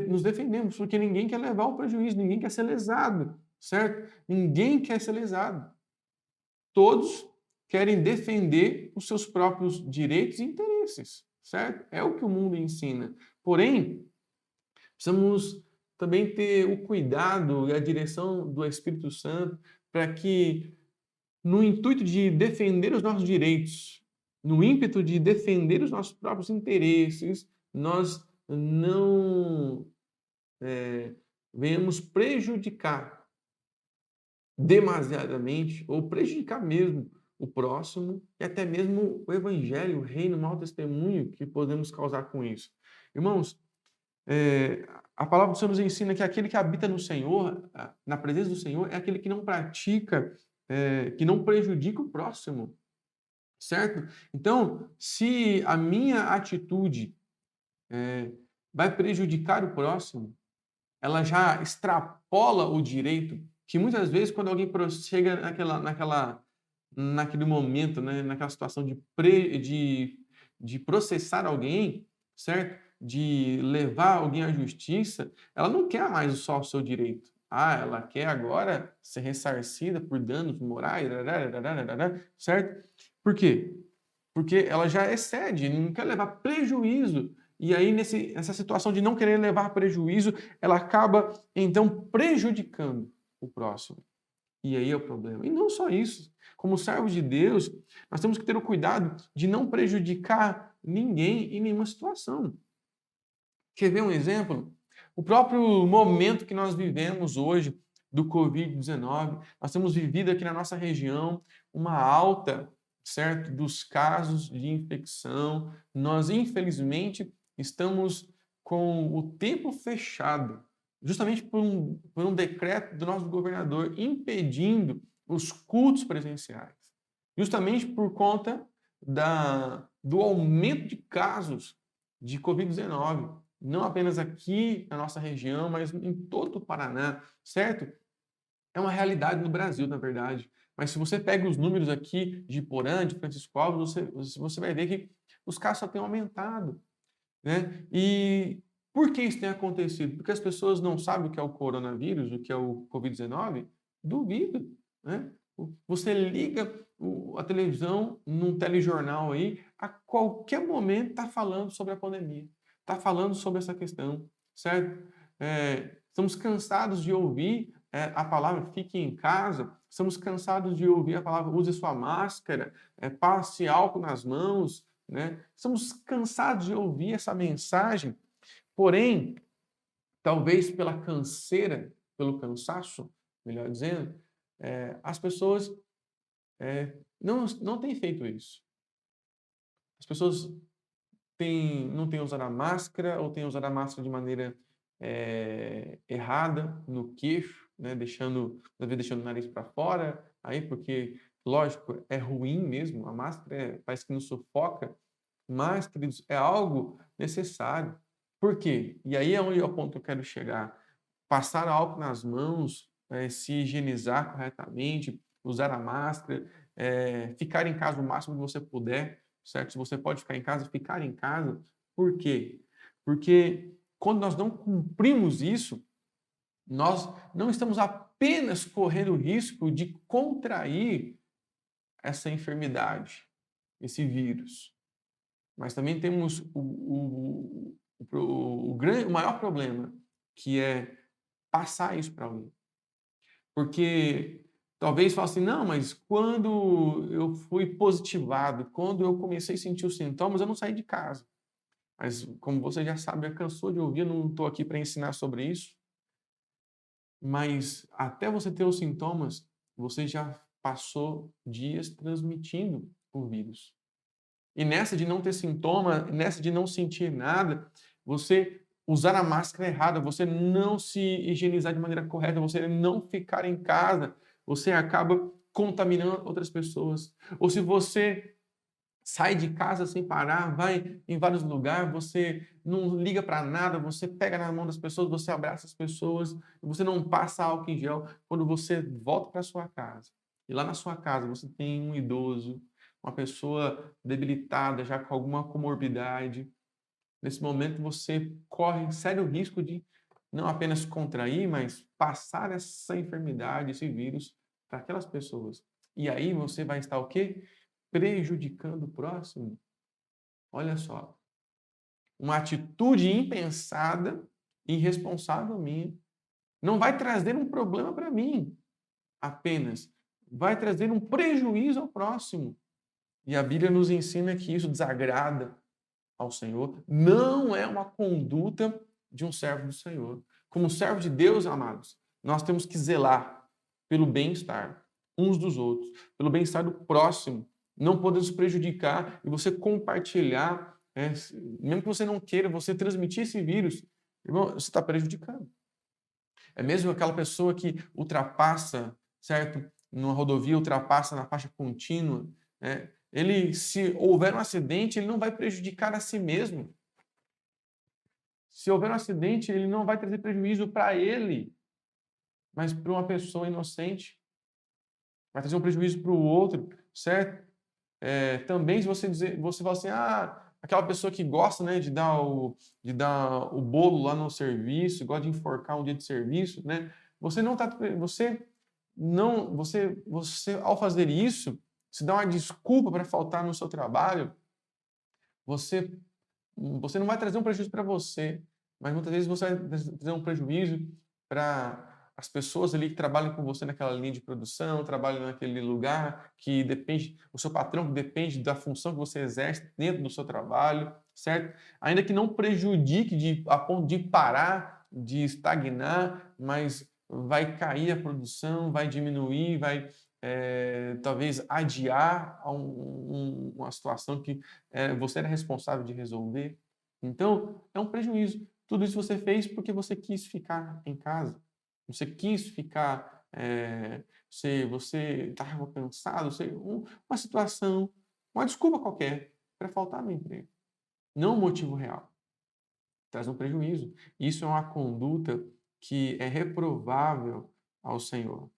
[SPEAKER 1] nos defendemos, porque ninguém quer levar o prejuízo, ninguém quer ser lesado, certo? Ninguém quer ser lesado. Todos querem defender os seus próprios direitos e interesses, certo? É o que o mundo ensina. Porém, precisamos também ter o cuidado e a direção do Espírito Santo para que, no intuito de defender os nossos direitos, no ímpeto de defender os nossos próprios interesses, nós não venhamos prejudicar demasiadamente ou prejudicar mesmo o próximo e até mesmo o evangelho, o reino, o mau testemunho que podemos causar com isso. Irmãos, a palavra do Senhor nos ensina que aquele que habita no Senhor, na presença do Senhor, é aquele que não pratica, que não prejudica o próximo, certo? Então, se a minha atitude vai prejudicar o próximo, ela já extrapola o direito, que muitas vezes quando alguém chega naquele momento, né, naquela situação de processar alguém, certo? De levar alguém à justiça, ela não quer mais só o seu direito. Ela quer agora ser ressarcida por danos morais, certo? Por quê? Porque ela já excede, não quer levar prejuízo. E aí, nessa situação de não querer levar prejuízo, ela acaba, então, prejudicando o próximo. E aí é o problema. E não só isso. Como servos de Deus, nós temos que ter o cuidado de não prejudicar ninguém em nenhuma situação. Quer ver um exemplo? O próprio momento que nós vivemos hoje do Covid-19, nós temos vivido aqui na nossa região uma alta, certo, dos casos de infecção. Nós, infelizmente, estamos com o tempo fechado, justamente por um decreto do nosso governador impedindo os cultos presenciais, justamente por conta do aumento de casos de Covid-19, não apenas aqui na nossa região, mas em todo o Paraná, certo? É uma realidade no Brasil, na verdade. Mas se você pega os números aqui de Porã, de Francisco Alves, você vai ver que os casos só têm aumentado, né? E por que isso tem acontecido? Porque as pessoas não sabem o que é o coronavírus, o que é o Covid-19? Duvido, né? Você liga a televisão num telejornal aí, a qualquer momento está falando sobre a pandemia, está falando sobre essa questão, certo? Estamos cansados de ouvir a palavra fique em casa, estamos cansados de ouvir a palavra use sua máscara, passe álcool nas mãos, né? Estamos cansados de ouvir essa mensagem, porém, talvez pela canseira, pelo cansaço, melhor dizendo, as pessoas não têm feito isso. As pessoas não têm usado a máscara ou têm usado a máscara de maneira errada no queixo, né? Às vezes deixando o nariz para fora, aí porque, lógico, é ruim mesmo, a máscara parece que nos sufoca, mas, queridos, é algo necessário. Por quê? E aí é onde é o ponto que eu quero chegar. Passar álcool nas mãos, se higienizar corretamente, usar a máscara, ficar em casa o máximo que você puder, certo? Se você pode ficar em casa, ficar em casa. Por quê? Porque quando nós não cumprimos isso, nós não estamos apenas correndo o risco de contrair essa enfermidade, esse vírus, mas também temos o maior problema, que é passar isso para alguém. Porque talvez fale assim, não, mas quando eu fui positivado, quando eu comecei a sentir os sintomas, eu não saí de casa. Mas como você já sabe, já cansou de ouvir, eu não estou aqui para ensinar sobre isso. Mas até você ter os sintomas, você já passou dias transmitindo o vírus. E nessa de não ter sintoma, nessa de não sentir nada, você usar a máscara errada, você não se higienizar de maneira correta, você não ficar em casa, você acaba contaminando outras pessoas. Ou se você sai de casa sem parar, vai em vários lugares, você não liga para nada, você pega na mão das pessoas, você abraça as pessoas, você não passa álcool em gel. Quando você volta para sua casa, e lá na sua casa você tem um idoso, uma pessoa debilitada, já com alguma comorbidade, nesse momento você corre sério risco de não apenas contrair, mas passar essa enfermidade, esse vírus para aquelas pessoas. E aí você vai estar o quê? Prejudicando o próximo. Olha só, uma atitude impensada, irresponsável minha, não vai trazer um problema para mim, apenas vai trazer um prejuízo ao próximo. E a Bíblia nos ensina que isso desagrada ao Senhor, não é uma conduta de um servo do Senhor. Como servo de Deus, amados, nós temos que zelar pelo bem-estar uns dos outros, pelo bem-estar do próximo. Não podemos prejudicar e você compartilhar, mesmo que você não queira, você transmitir esse vírus, irmão, você está prejudicando. É mesmo aquela pessoa que ultrapassa, certo? Numa rodovia, ultrapassa na faixa contínua, né? Ele, se houver um acidente, ele não vai prejudicar a si mesmo. Se houver um acidente, ele não vai trazer prejuízo para ele, mas para uma pessoa inocente. Vai trazer um prejuízo para o outro, certo? Também, se você fala assim, aquela pessoa que gosta, né, de dar o bolo lá no serviço, gosta de enforcar um dia de serviço, né? Você não tá, você não, você ao fazer isso, se dá uma desculpa para faltar no seu trabalho, você não vai trazer um prejuízo para você, mas muitas vezes você vai trazer um prejuízo para as pessoas ali que trabalham com você naquela linha de produção, trabalham naquele lugar que depende, o seu patrão que depende da função que você exerce dentro do seu trabalho, certo? Ainda que não prejudique a ponto de parar, de estagnar, mas vai cair a produção, vai diminuir, vai talvez adiar uma situação que você era responsável de resolver. Então, é um prejuízo. Tudo isso você fez porque você quis ficar em casa. Você quis ficar, você estava cansado, uma situação, uma desculpa qualquer para faltar no emprego. Não um motivo real. Traz um prejuízo. Isso é uma conduta que é reprovável ao Senhor.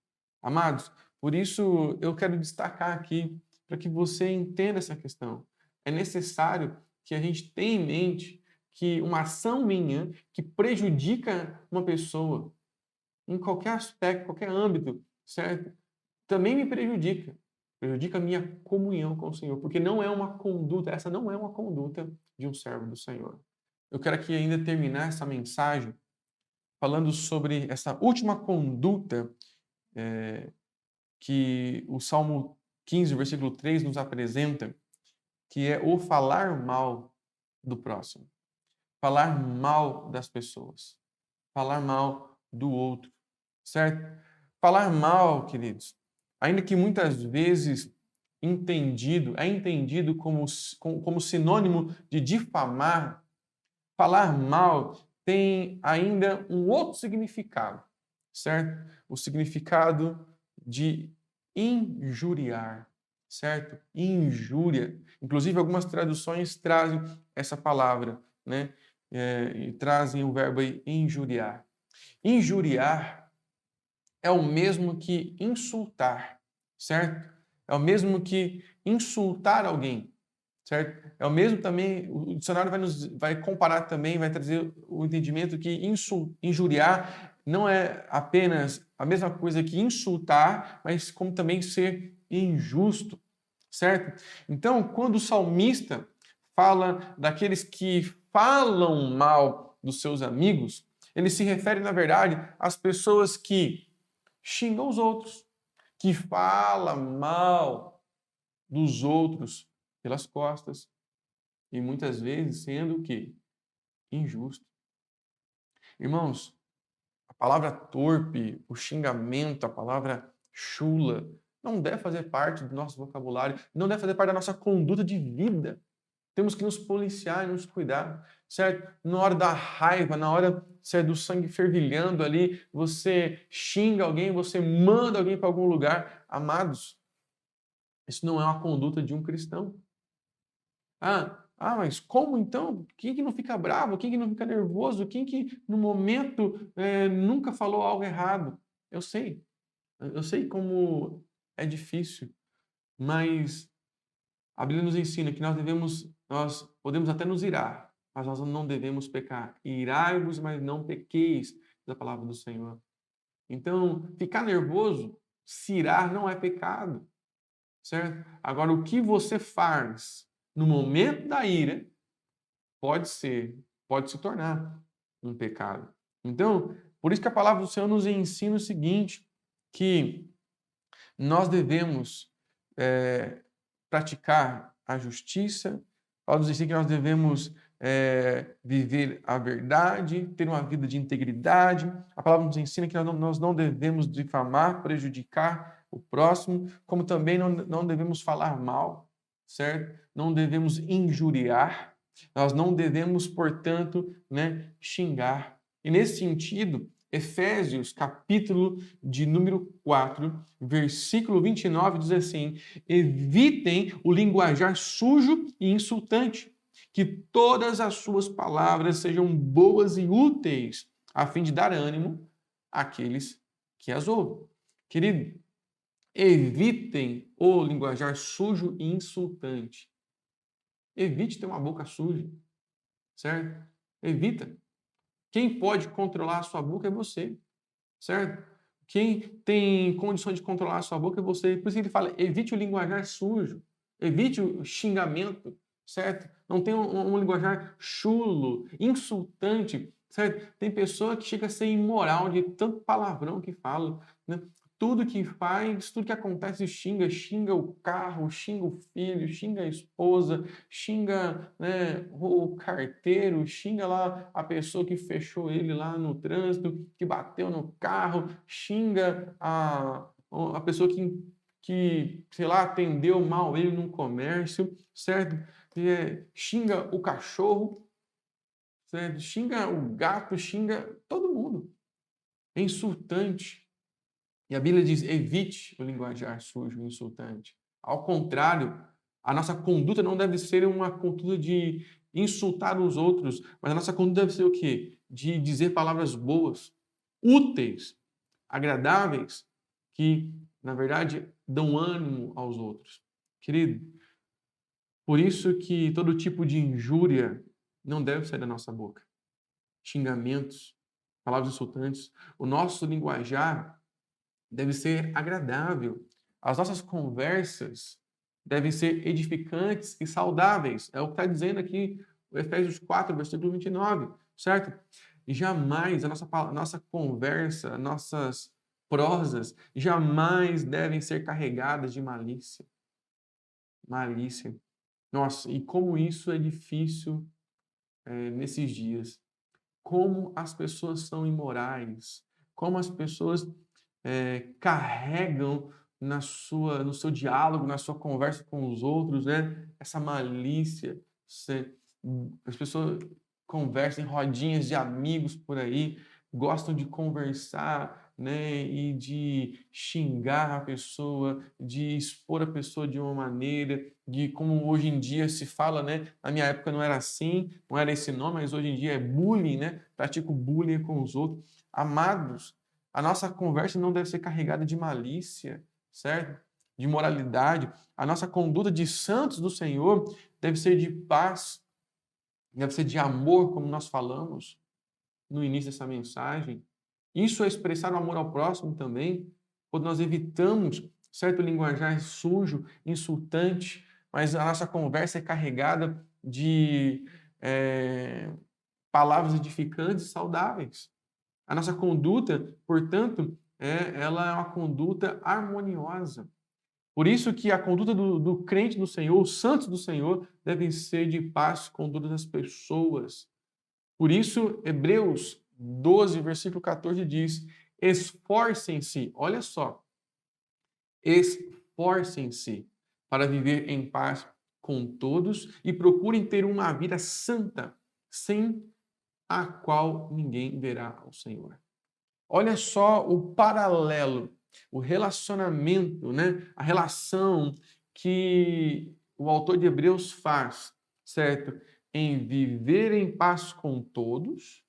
[SPEAKER 1] Amados, por isso eu quero destacar aqui para que você entenda essa questão. É necessário que a gente tenha em mente que uma ação minha que prejudica uma pessoa em qualquer aspecto, qualquer âmbito, certo? Também me prejudica. Prejudica a minha comunhão com o Senhor, porque não é uma conduta, essa não é uma conduta de um servo do Senhor. Eu quero aqui ainda terminar essa mensagem falando sobre essa última conduta que o Salmo 15, versículo 3 nos apresenta, que é o falar mal do próximo, falar mal das pessoas, falar mal do outro, certo? Falar mal, queridos, ainda que muitas vezes é entendido como sinônimo de difamar, falar mal tem ainda um outro significado, certo? O significado de injuriar, certo? Injúria. Inclusive, algumas traduções trazem essa palavra, né? E trazem o verbo aí, injuriar. Injuriar é o mesmo que insultar, certo? É o mesmo que insultar alguém, certo? É o mesmo também, o dicionário vai comparar também, vai trazer o entendimento que injuriar não é apenas a mesma coisa que insultar, mas como também ser injusto, certo? Então, quando o salmista fala daqueles que falam mal dos seus amigos, ele se refere, na verdade, às pessoas que xingam os outros, que falam mal dos outros pelas costas e muitas vezes sendo o quê? Injusto. Irmãos, a palavra torpe, o xingamento, a palavra chula, não deve fazer parte do nosso vocabulário, não deve fazer parte da nossa conduta de vida. Temos que nos policiar e nos cuidar, certo? Na hora da raiva, na hora, certo, do sangue fervilhando ali, você xinga alguém, você manda alguém para algum lugar. Amados, isso não é uma conduta de um cristão. Mas como então? Quem que não fica bravo? Quem que não fica nervoso? Quem que no momento nunca falou algo errado? Eu sei, eu sei como é difícil, mas a Bíblia nos ensina que nós podemos até nos irar, mas nós não devemos pecar. Irai-vos, mas não pequeis, da palavra do Senhor. Então, ficar nervoso, se irar não é pecado, certo? Agora, o que você faz no momento da ira pode ser, pode se tornar um pecado. Então, por isso que a palavra do Senhor nos ensina o seguinte, que nós devemos praticar a justiça, Paulo nos ensina que nós devemos viver a verdade, ter uma vida de integridade. A palavra nos ensina que nós não devemos difamar, prejudicar o próximo, como também não devemos falar mal, certo? Não devemos injuriar, nós não devemos, portanto, xingar. E nesse sentido, Efésios, capítulo de número 4, versículo 29, diz assim: evitem o linguajar sujo e insultante, que todas as suas palavras sejam boas e úteis, a fim de dar ânimo àqueles que as ouvem. Querido, evitem o linguajar sujo e insultante. Evite ter uma boca suja, certo? Evita. Quem pode controlar a sua boca é você, certo? Quem tem condições de controlar a sua boca é você. Por isso ele fala, evite o linguajar sujo, evite o xingamento, certo? Não tenha um linguajar chulo, insultante, certo? Tem pessoa que chega a ser imoral de tanto palavrão que fala, né? Tudo que faz, tudo que acontece, xinga o carro, xinga o filho, xinga a esposa, xinga, né, o carteiro, xinga lá a pessoa que fechou ele lá no trânsito, que bateu no carro, xinga a pessoa que, sei lá, atendeu mal ele no comércio, certo? Xinga o cachorro, certo? Xinga o gato, xinga todo mundo. É insultante. E a Bíblia diz: evite o linguajar sujo e insultante. Ao contrário, a nossa conduta não deve ser uma conduta de insultar os outros, mas a nossa conduta deve ser o quê? De dizer palavras boas, úteis, agradáveis, que, na verdade, dão ânimo aos outros. Querido, por isso que todo tipo de injúria não deve sair da nossa boca. Xingamentos, palavras insultantes. O nosso linguajar deve ser agradável. As nossas conversas devem ser edificantes e saudáveis. É o que está dizendo aqui o Efésios 4, versículo 29, certo? E jamais a nossa conversa, nossas prosas, jamais devem ser carregadas de malícia. Malícia. Nossa, e como isso é difícil nesses dias. Como as pessoas são imorais, como as pessoas carregam no seu diálogo, na sua conversa com os outros, né? Essa malícia. As pessoas conversam em rodinhas de amigos por aí, gostam de conversar, né? E de xingar a pessoa, de expor a pessoa de uma maneira, de como hoje em dia se fala, né? Na minha época não era assim, não era esse nome, mas hoje em dia é bullying, né? Pratico bullying com os outros. Amados, a nossa conversa não deve ser carregada de malícia, certo? De moralidade. A nossa conduta de santos do Senhor deve ser de paz, deve ser de amor, como nós falamos no início dessa mensagem. Isso é expressar o amor ao próximo também, quando nós evitamos certo linguajar sujo, insultante, mas a nossa conversa é carregada de palavras edificantes e saudáveis. A nossa conduta, portanto, ela é uma conduta harmoniosa. Por isso que a conduta do crente do Senhor, os santos do Senhor, devem ser de paz com todas as pessoas. Por isso, Hebreus 12, versículo 14 diz: esforcem-se, olha só, esforcem-se para viver em paz com todos e procurem ter uma vida santa, sem a qual ninguém verá ao Senhor. Olha só o paralelo, o relacionamento, né? A relação que o autor de Hebreus faz certo? Em viver em paz com todos,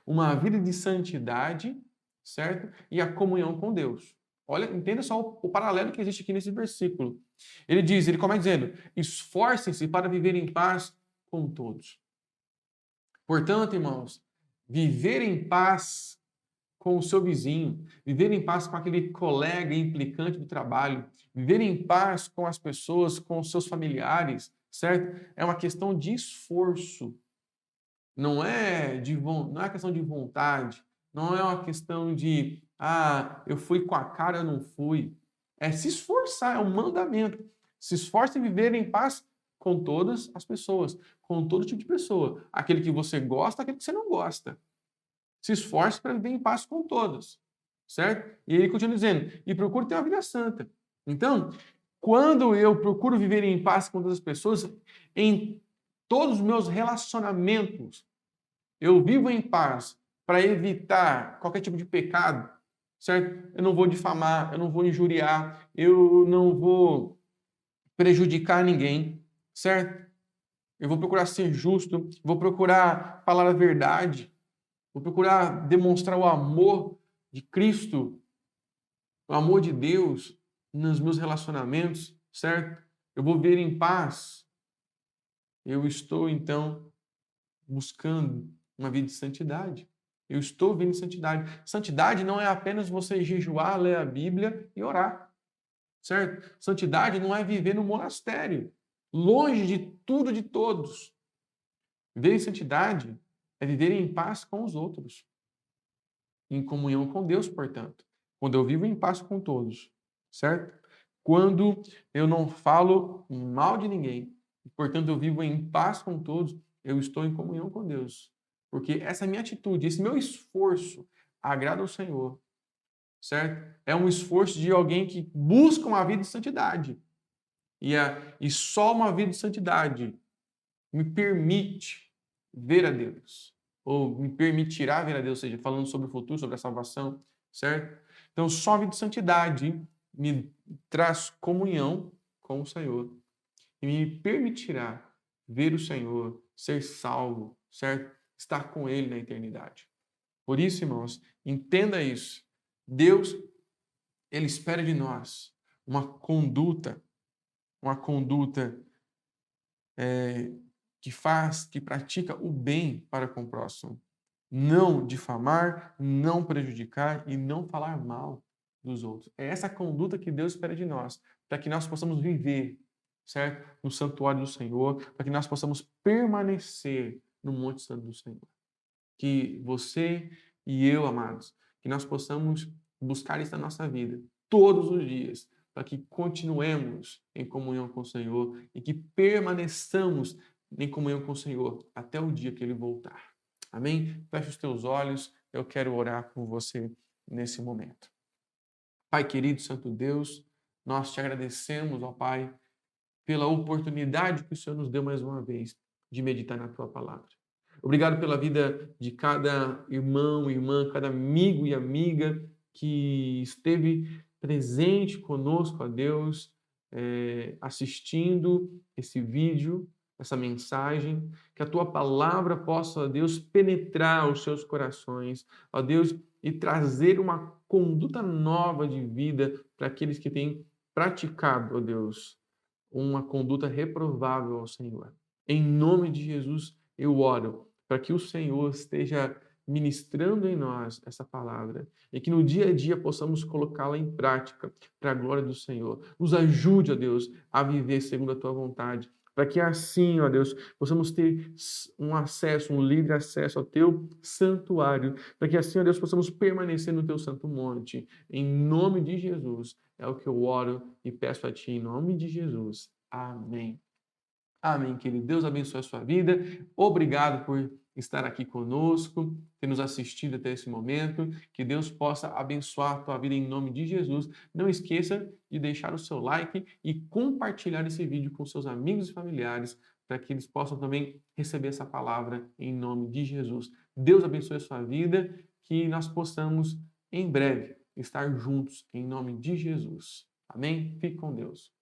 [SPEAKER 1] uma vida de santidade, certo? E a comunhão com Deus. Olha, entenda só o paralelo que existe aqui nesse versículo. Ele começa dizendo: esforcem-se para viver em paz com todos. Portanto, irmãos, viver em paz com o seu vizinho, viver em paz com aquele colega implicante do trabalho, viver em paz com as pessoas, com os seus familiares, certo? É uma questão de esforço. Não é questão de vontade, não é uma questão de, eu fui com a cara, eu não fui. É se esforçar, é um mandamento. Se esforce em viver em paz com todas as pessoas, com todo tipo de pessoa. Aquele que você gosta, aquele que você não gosta. Se esforce para viver em paz com todos, certo? E ele continua dizendo, e procure ter uma vida santa. Então, quando eu procuro viver em paz com todas as pessoas, em todos os meus relacionamentos, eu vivo em paz para evitar qualquer tipo de pecado, certo? Eu não vou difamar, eu não vou injuriar, eu não vou prejudicar ninguém, certo? Eu vou procurar ser justo, vou procurar falar a verdade, vou procurar demonstrar o amor de Cristo, o amor de Deus nos meus relacionamentos, certo? Eu vou viver em paz. Eu estou, então, buscando uma vida de santidade. Eu estou vivendo em santidade. Santidade não é apenas você jejuar, ler a Bíblia e orar, certo? Santidade não é viver no monastério, longe de tudo e de todos. Viver em santidade é viver em paz com os outros, em comunhão com Deus, portanto. Quando eu vivo em paz com todos, certo? Quando eu não falo mal de ninguém, portanto eu vivo em paz com todos, eu estou em comunhão com Deus. Porque essa minha atitude, esse meu esforço agrada ao Senhor, certo? É um esforço de alguém que busca uma vida de santidade. E só uma vida de santidade me permite ver a Deus, ou me permitirá ver a Deus, ou seja, falando sobre o futuro, sobre a salvação, certo? Então, só a vida de santidade me traz comunhão com o Senhor e me permitirá ver o Senhor, ser salvo, certo? Estar com Ele na eternidade. Por isso, irmãos, entenda isso. Deus, Ele espera de nós uma conduta que pratica o bem para com o próximo. Não difamar, não prejudicar e não falar mal dos outros. É essa conduta que Deus espera de nós, para que nós possamos viver, certo? No santuário do Senhor, para que nós possamos permanecer no Monte Santo do Senhor. Que você e eu, amados, que nós possamos buscar isso na nossa vida, todos os dias, para que continuemos em comunhão com o Senhor e que permaneçamos em comunhão com o Senhor até o dia que Ele voltar. Amém? Feche os teus olhos, eu quero orar por você nesse momento. Pai querido, Santo Deus, nós te agradecemos, ó Pai, pela oportunidade que o Senhor nos deu mais uma vez de meditar na tua palavra. Obrigado pela vida de cada irmão, irmã, cada amigo e amiga que esteve presente conosco, ó Deus, assistindo esse vídeo, essa mensagem, que a tua palavra possa, ó Deus, penetrar os seus corações, ó Deus, e trazer uma conduta nova de vida para aqueles que têm praticado, ó Deus, uma conduta reprovável ao Senhor. Em nome de Jesus, eu oro para que o Senhor esteja ministrando em nós essa palavra e que no dia a dia possamos colocá-la em prática para a glória do Senhor. Nos ajude, ó Deus, a viver segundo a tua vontade, para que assim, ó Deus, possamos ter um acesso, um livre acesso ao teu santuário, para que assim, ó Deus, possamos permanecer no teu santo monte. Em nome de Jesus, é o que eu oro e peço a ti, em nome de Jesus. Amém. Amém, querido. Deus abençoe a sua vida. Obrigado por estar aqui conosco, ter nos assistido até esse momento. Que Deus possa abençoar a tua vida em nome de Jesus. Não esqueça de deixar o seu like e compartilhar esse vídeo com seus amigos e familiares para que eles possam também receber essa palavra em nome de Jesus. Deus abençoe a sua vida, que nós possamos em breve estar juntos em nome de Jesus. Amém? Fique com Deus.